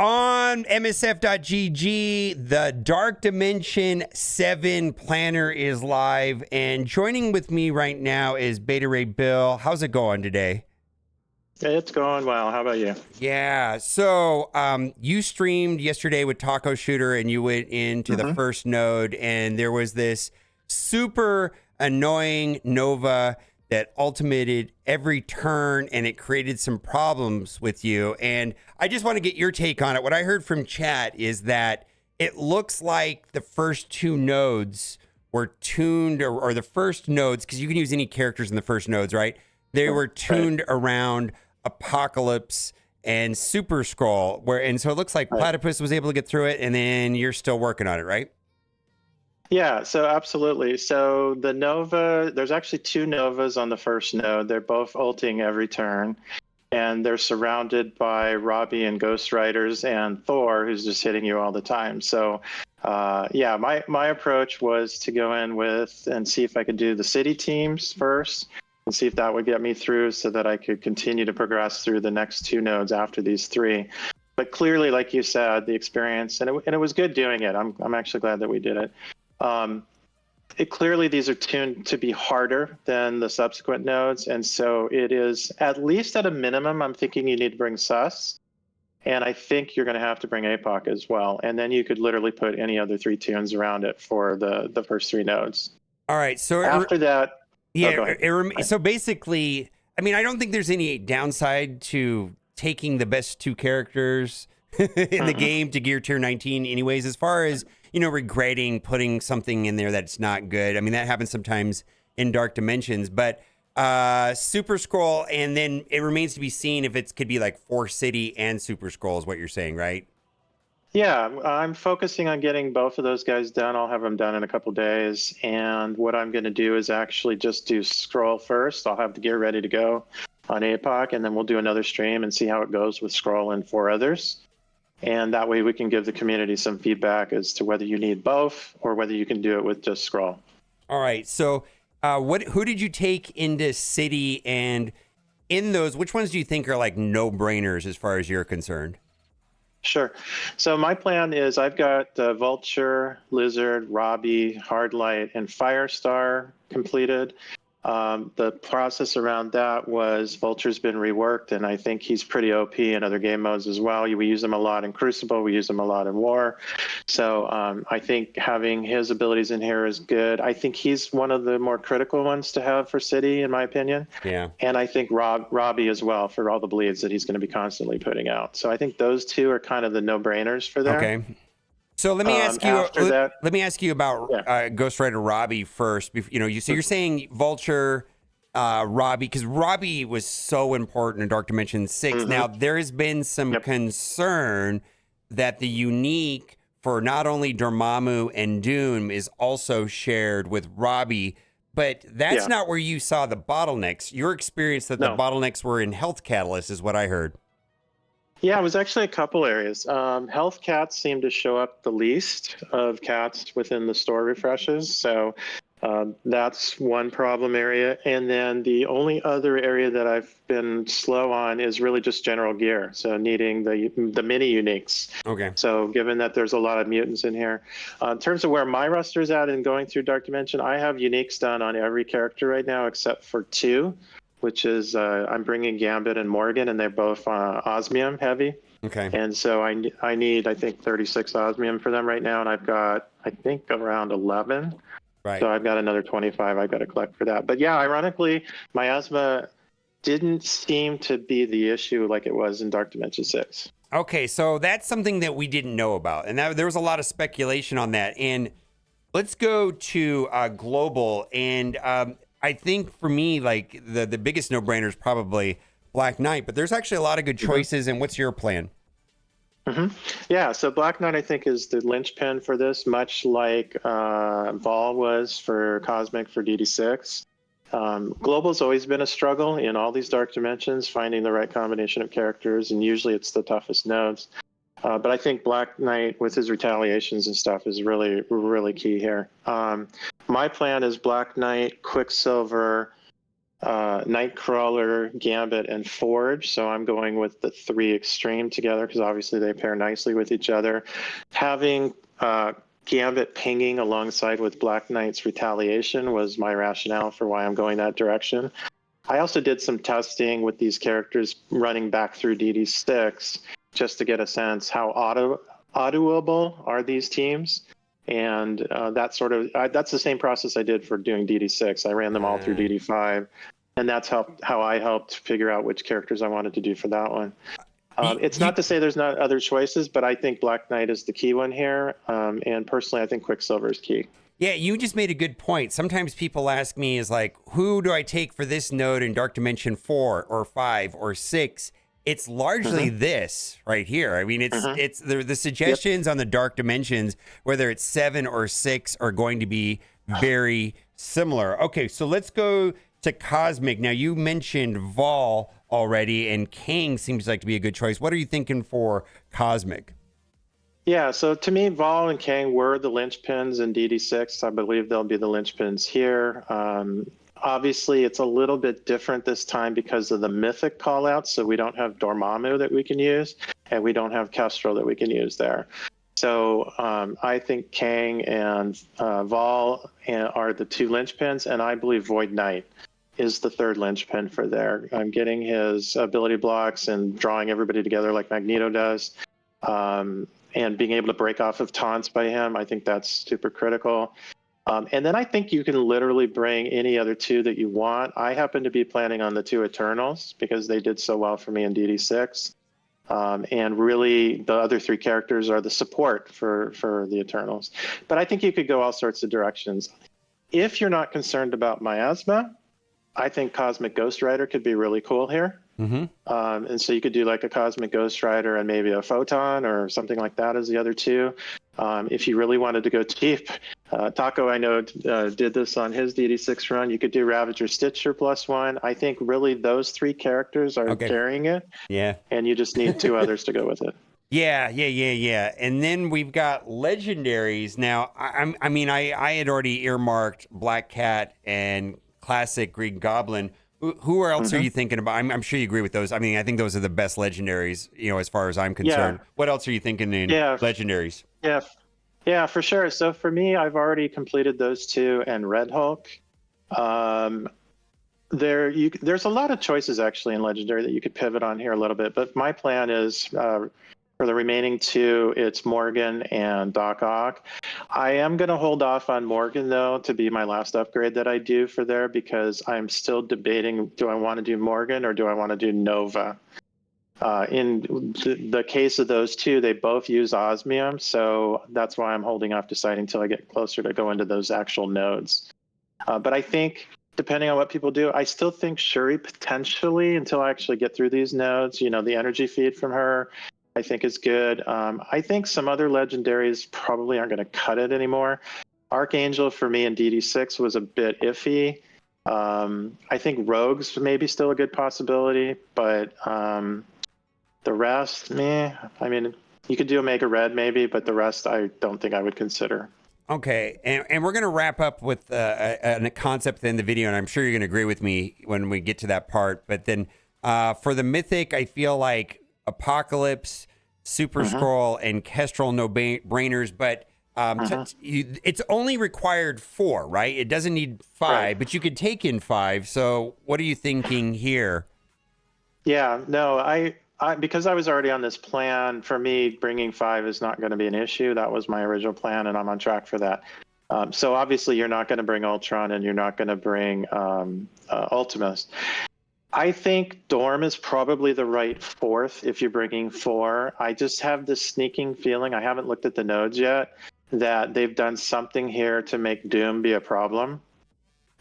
on MSF.gg, the Dark Dimension 7 planner is live, and joining with me right now is Beta Ray Bill. How's it going today? It's going well. How about you? Yeah, so you streamed yesterday with Taco Shooter, and you went into the first node, and there was this super annoying Nova that ultimated every turn, and it created some problems with you. And I just want to get your take on it. What I heard from chat is that it looks like the first two nodes were tuned, or the first nodes, because you can use any characters in the first nodes, right? They were tuned around Apocalypse and Super Scroll, and so it looks like Platypus was able to get through it, and then you're still working on it, right? Yeah, so absolutely. So the Nova, there's actually two Novas on the first node. They're both ulting every turn, and they're surrounded by Robbie and Ghost Riders and Thor, who's just hitting you all the time. So yeah, my approach was to go in with and see if I could do the city teams first and see if that would get me through so that I could continue to progress through the next two nodes after these three. But clearly, like you said, the experience, and it was good doing it. I'm actually glad that we did it. Clearly these are tuned to be harder than the subsequent nodes, and so it is, at least at a minimum, I'm thinking you need to bring Sus, and I think you're going to have to bring APOC as well, and then you could literally put any other three tunes around it for the first three nodes. All right, so after that, so basically, I mean, I don't think there's any downside to taking the best two characters in the game to gear tier 19 anyways, as far as, you know, regretting putting something in there that's not good. I mean, that happens sometimes in Dark Dimensions, but Super Scroll, and then it remains to be seen if it could be like Force City and Super Scroll is what you're saying, right? Yeah, I'm focusing on getting both of those guys done. I'll have them done in a couple days, and what I'm going to do is actually just do Scroll first. I'll have the gear ready to go on APOC, and then we'll do another stream and see how it goes with Scroll and 4 others. And that way we can give the community some feedback as to whether you need both or whether you can do it with just Scroll. All right. So who did you take into City, and in those, which ones do you think are like no-brainers as far as you're concerned? Sure. So my plan is I've got Vulture, Lizard, Robbie, Hardlight, and Firestar completed. The process around that was Vulture's been reworked, and I think he's pretty OP in other game modes as well. We use him a lot in Crucible. We use him a lot in War. So I think having his abilities in here is good. I think he's one of the more critical ones to have for City, in my opinion. Yeah. And I think Robbie as well, for all the bleeds that he's going to be constantly putting out. So I think those two are kind of the no-brainers for there. Okay. So let me ask you. Let me ask you about Ghost Rider Robbie first. You know, you're saying Vulture, Robbie, because Robbie was so important in Dark Dimension 6. Now there has been some concern that the unique for not only Dormammu and Doom is also shared with Robbie, but that's not where you saw the bottlenecks. Your experience that the bottlenecks were in Health Catalyst is what I heard. Yeah, it was actually a couple areas. Health cats seem to show up the least of cats within the store refreshes. So that's one problem area. And then the only other area that I've been slow on is really just general gear. So needing the mini uniques. Okay. So given that there's a lot of mutants in here, in terms of where my roster's at and going through Dark Dimension, I have uniques done on every character right now except for 2. Which is I'm bringing Gambit and Morgan, and they're both osmium heavy. Okay. And so I need, I think, 36 osmium for them right now, and I've got, I think, around 11. Right. So I've got another 25 I've got to collect for that. But yeah, ironically, miasma didn't seem to be the issue like it was in Dark Dimension 6. Okay, so that's something that we didn't know about, and there was a lot of speculation on that. And let's go to global, and I think for me, like the biggest no-brainer is probably Black Knight, but there's actually a lot of good choices. And what's your plan? Yeah, so Black Knight I think is the linchpin for this, much like Vol was for Cosmic for DD6. Global's always been a struggle in all these Dark Dimensions, finding the right combination of characters, and usually it's the toughest nodes. But I think Black Knight with his retaliations and stuff is really, really key here. My plan is Black Knight, Quicksilver, Nightcrawler, Gambit, and Forge. So I'm going with the 3 extreme together because obviously they pair nicely with each other. Having Gambit pinging alongside with Black Knight's Retaliation was my rationale for why I'm going that direction. I also did some testing with these characters running back through DD6 just to get a sense how audible are these teams. And that's the same process I did for doing DD6. I ran them all through DD5, and that's how I helped figure out which characters I wanted to do for that one. It's not to say there's not other choices, but I think Black Knight is the key one here. And personally, I think Quicksilver is key. Yeah, you just made a good point. Sometimes people ask me is like, who do I take for this node in Dark Dimension 4 or 5 or 6? It's largely this right here. I mean, it's the suggestions on the Dark Dimensions, whether it's 7 or 6, are going to be very similar. Okay, so let's go to Cosmic. Now, you mentioned Vol already, and Kang seems like to be a good choice. What are you thinking for Cosmic? Yeah, so to me, Vol and Kang were the linchpins in DD6. I believe they'll be the linchpins here. Obviously, it's a little bit different this time because of the Mythic callouts. So we don't have Dormammu that we can use, and we don't have Kestrel that we can use there. So I think Kang and Vol are the 2 linchpins, and I believe Void Knight is the 3rd linchpin for there. I'm getting his ability blocks and drawing everybody together like Magneto does. And being able to break off of taunts by him, I think that's super critical. And then I think you can literally bring any other 2 that you want. I happen to be planning on the 2 Eternals because they did so well for me in DD6. And really, the other 3 characters are the support for the Eternals. But I think you could go all sorts of directions. If you're not concerned about miasma, I think Cosmic Ghost Rider could be really cool here. And so you could do like a Cosmic Ghost Rider and maybe a Photon or something like that as the other 2. If you really wanted to go deep, Taco, I know, did this on his DD6 run. You could do Ravager Stitcher +1. I think really those 3 characters are carrying it. Yeah. And you just need 2 others to go with it. Yeah. And then we've got legendaries. Now, I mean, I had already earmarked Black Cat and Classic Green Goblin. Who else are you thinking about? I'm sure you agree with those. I mean, I think those are the best legendaries, as far as I'm concerned. What else are you thinking in legendaries? Yeah, for sure. So for me, I've already completed those 2 and Red Hulk. There's a lot of choices actually in legendary that you could pivot on here a little bit, but my plan is for the remaining 2, it's Morgan and Doc Ock. I am going to hold off on Morgan, though, to be my last upgrade that I do for there because I'm still debating, do I want to do Morgan or do I want to do Nova? In the case of those 2, they both use osmium, so that's why I'm holding off deciding until I get closer to go into those actual nodes. But I think, depending on what people do, I still think Shuri potentially, until I actually get through these nodes, the energy feed from her, I think is good. I think some other legendaries probably aren't going to cut it anymore. Archangel for me in DD6 was a bit iffy. I think Rogues maybe still a good possibility, but the rest, meh. I mean, you could do Omega Red maybe, but the rest I don't think I would consider. Okay, and we're going to wrap up with a concept in the video, and I'm sure you're going to agree with me when we get to that part. But then for the Mythic, I feel like Apocalypse, Super Skrull, and Kestrel no-brainers, but it's only required 4, right? It doesn't need 5, but you could take in 5. So what are you thinking here? Yeah, no, I because I was already on this plan, for me, bringing 5 is not going to be an issue. That was my original plan, and I'm on track for that. So obviously, you're not going to bring Ultron, and you're not going to bring Ultimus. I think Dorm is probably the right 4th if you're bringing 4. I just have this sneaking feeling, I haven't looked at the nodes yet, that they've done something here to make Doom be a problem.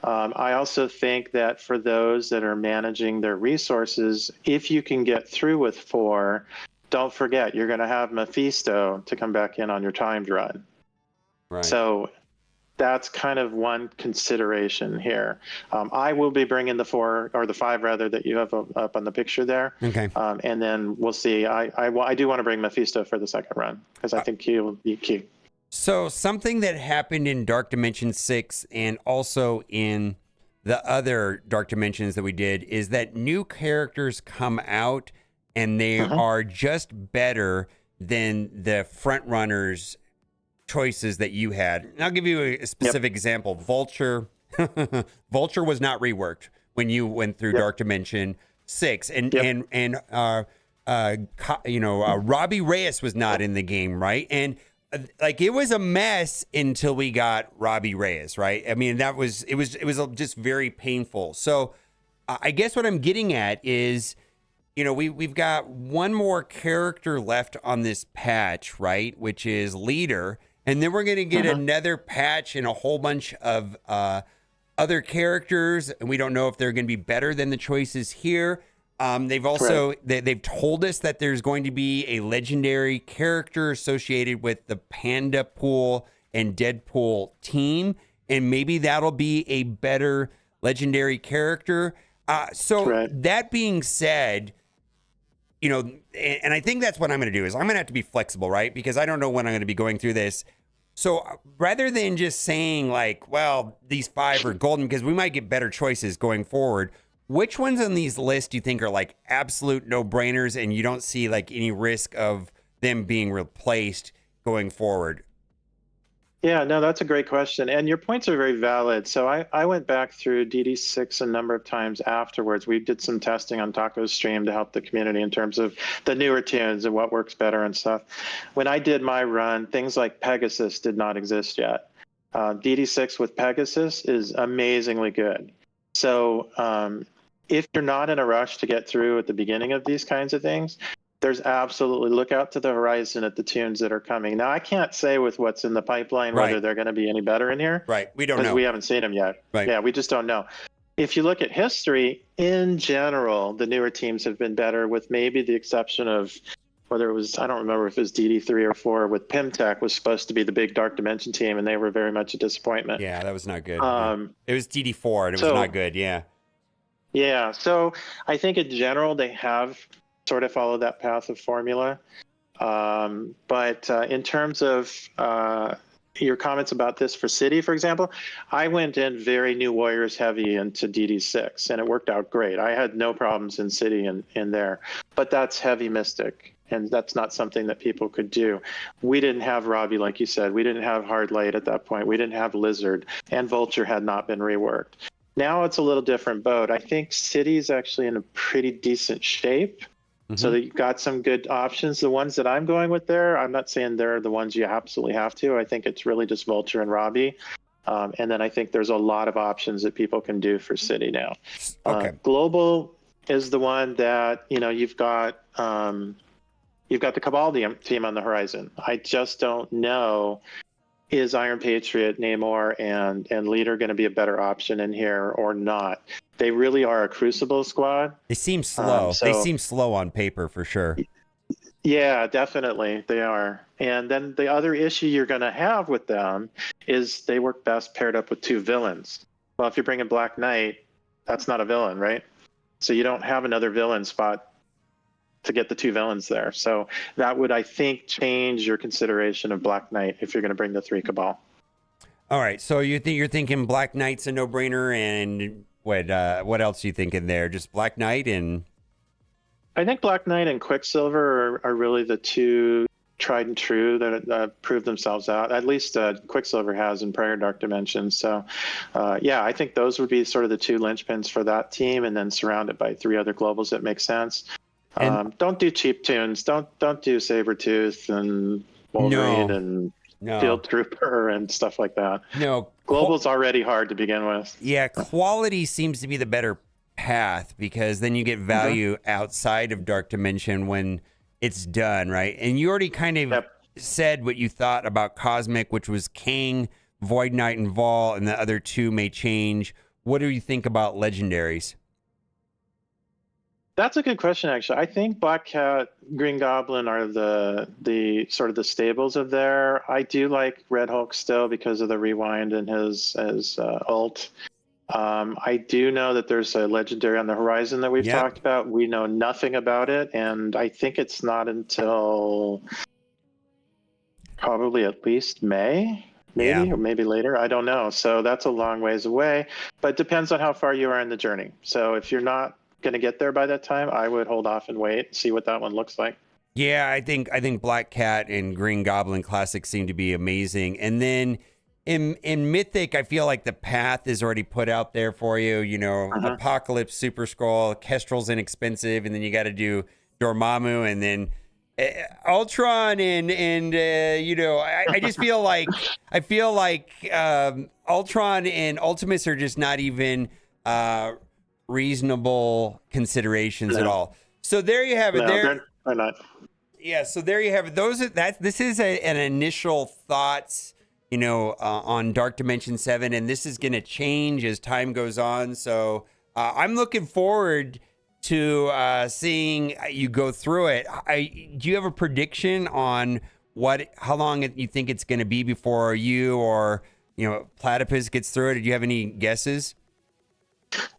I also think that for those that are managing their resources, if you can get through with 4, don't forget, you're going to have Mephisto to come back in on your timed run. Right. So that's kind of one consideration here. I will be bringing the 4 or the 5 rather that you have up on the picture there. Okay. And then we'll see. I do want to bring Mephisto for the second run because I think he'll be key. So something that happened in Dark Dimension 6 and also in the other Dark Dimensions that we did is that new characters come out and they are just better than the front runners choices that you had. And I'll give you a specific example. Vulture. Vulture was not reworked when you went through Dark Dimension 6, and Robbie Reyes was not in the game, right? And like it was a mess until we got Robbie Reyes, right? I mean, it was just very painful. So I guess what I'm getting at is, we've got one more character left on this patch, right? Which is Leader. And then we're going to get another patch and a whole bunch of other characters. And we don't know if they're going to be better than the choices here. They've also, they've told us that there's going to be a legendary character associated with the Panda Pool and Deadpool team. And maybe that'll be a better legendary character. That being said, and I think that's what I'm going to do is I'm going to have to be flexible, right? Because I don't know when I'm going to be going through this. So rather than just saying like, well, these 5 are golden because we might get better choices going forward, which ones on these lists do you think are like absolute no-brainers and you don't see like any risk of them being replaced going forward? Yeah, no, that's a great question. And your points are very valid. So I went back through DD6 a number of times afterwards. We did some testing on Taco's stream to help the community in terms of the newer tunes and what works better and stuff. When I did my run, things like Pegasus did not exist yet. DD6 with Pegasus is amazingly good. So if you're not in a rush to get through at the beginning of these kinds of things, there's absolutely look out to the horizon at the tunes that are coming. Now, I can't say with what's in the pipeline whether they're going to be any better in here. Right. We don't know. Because we haven't seen them yet. Right. Yeah, we just don't know. If you look at history, in general, the newer teams have been better with maybe the exception of whether it was, I don't remember if it was DD3 or 4 with Pimtech was supposed to be the big Dark Dimension team, and they were very much a disappointment. Yeah, that was not good. It was DD4, and it was not good. Yeah. Yeah. So I think in general, they have sort of follow that path of formula. But in terms of your comments about this for City, for example, I went in very New Warriors heavy into DD6, and it worked out great. I had no problems in City in there, but that's heavy Mystic, and that's not something that people could do. We didn't have Robbie, like you said. We didn't have Hard Light at that point. We didn't have Lizard, and Vulture had not been reworked. Now it's a little different boat. I think City's actually in a pretty decent shape. So that you've got some good options. The ones that I'm going with there, I'm not saying they're the ones you absolutely have to. I think it's really just Vulture and Robbie. And then I think there's a lot of options that people can do for City now. Global is the one that, you've got the Cabal team on the horizon. I just don't know, is Iron Patriot, Namor, and Leader going to be a better option in here or not? They really are a Crucible squad. They seem slow. They seem slow on paper for sure. Yeah, definitely. They are. And then the other issue you're going to have with them is they work best paired up with 2 villains. Well, if you're bringing Black Knight, that's not a villain, right? So you don't have another villain spot to get the 2 villains there. So that would, I think, change your consideration of Black Knight if you're going to bring the 3 Cabal. All right. So you're thinking Black Knight's a no-brainer, and what else are you thinking there? Just Black Knight and... I think Black Knight and Quicksilver are really the 2 tried and true that prove themselves out. At least Quicksilver has in prior Dark Dimensions. So, I think those would be sort of the 2 linchpins for that team, and then surrounded by 3 other globals that make sense. Don't do cheap tunes. Don't do Sabretooth and Wolverine and Field Trooper and stuff like that. No. Global's already hard to begin with. Yeah, quality seems to be the better path because then you get value outside of Dark Dimension when it's done, right? And you already kind of said what you thought about Cosmic, which was King, Void Knight, and Vol, and the other 2 may change. What do you think about Legendaries? That's a good question, actually. I think Black Cat, Green Goblin are the sort of the stables of there. I do like Red Hulk still because of the rewind and his ult. I do know that there's a legendary on the horizon that we've talked about. We know nothing about it, and I think it's not until probably at least May. maybe, Yeah. or maybe later. I don't know. So that's a long ways away, but depends on how far you are in the journey. So if you're not going to get there by that time, I would hold off and wait, see what that one looks like. Yeah, I think Black Cat and Green Goblin Classic seem to be amazing. And then in Mythic, I feel like the path is already put out there for you. You know, Apocalypse, Super Scroll, Kestrel's inexpensive, and then you got to do Dormammu, and then Ultron, and you know, I just feel like Ultron and Ultimates are just not even reasonable considerations at all. So there you have it. No, they're not. Yeah, so there you have it. This is an initial thoughts, you know, on Dark Dimension 7, and this is going to change as time goes on. So I'm looking forward to seeing you go through it. Do you have a prediction on how long you think it's going to be before you or, you know, Platypus gets through it? Do you have any guesses?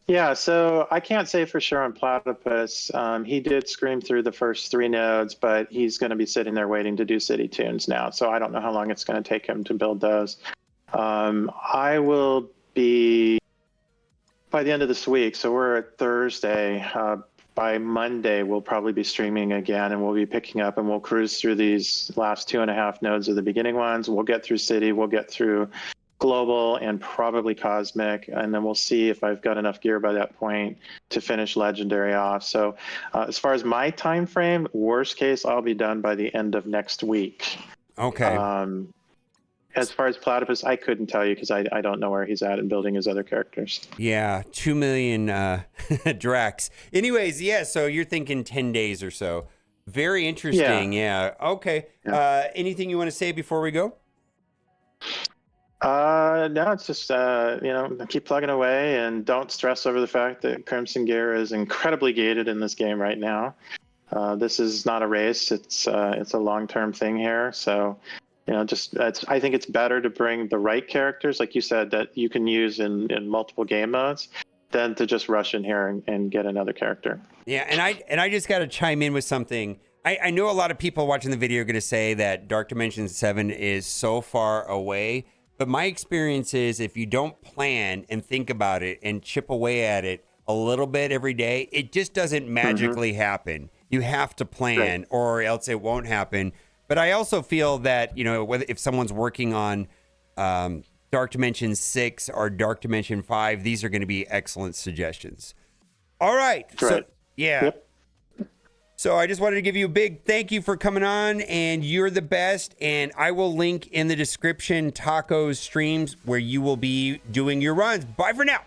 Yeah, so I can't say for sure on Platypus. He did scream through the first 3 nodes, but he's going to be sitting there waiting to do City Tunes now. So I don't know how long it's going to take him to build those. I will be, by the end of this week, so we're at Thursday, by Monday, we'll probably be streaming again, and we'll be picking up, and we'll cruise through these last 2.5 nodes of the beginning ones. We'll get through City, we'll get through Global, and probably Cosmic, and then we'll see if I've got enough gear by that point to finish Legendary off. So as far as my time frame, worst case, I'll be done by the end of next week. Okay. As far as Platypus, I couldn't tell you because I don't know where he's at in building his other characters. Yeah, 2 million Drax. Anyways, yeah, so you're thinking 10 days or so. Very interesting, yeah. Okay. Yeah. Anything you want to say before we go? No, it's just, keep plugging away and don't stress over the fact that Crimson Gear is incredibly gated in this game right now. This is not a race. It's a long-term thing here. So, you know, I think it's better to bring the right characters, like you said, that you can use in multiple game modes than to just rush in here and get another character. Yeah, and I just got to chime in with something. I know a lot of people watching the video are going to say that Dark Dimension 7 is so far away. But my experience is if you don't plan and think about it and chip away at it a little bit every day, it just doesn't magically happen. You have to plan or else it won't happen. But I also feel that, you know, if someone's working on Dark Dimension 6 or Dark Dimension 5, these are going to be excellent suggestions. All right. So, yeah. Yep. So I just wanted to give you a big thank you for coming on, and you're the best. And I will link in the description Taco's streams where you will be doing your runs. Bye for now.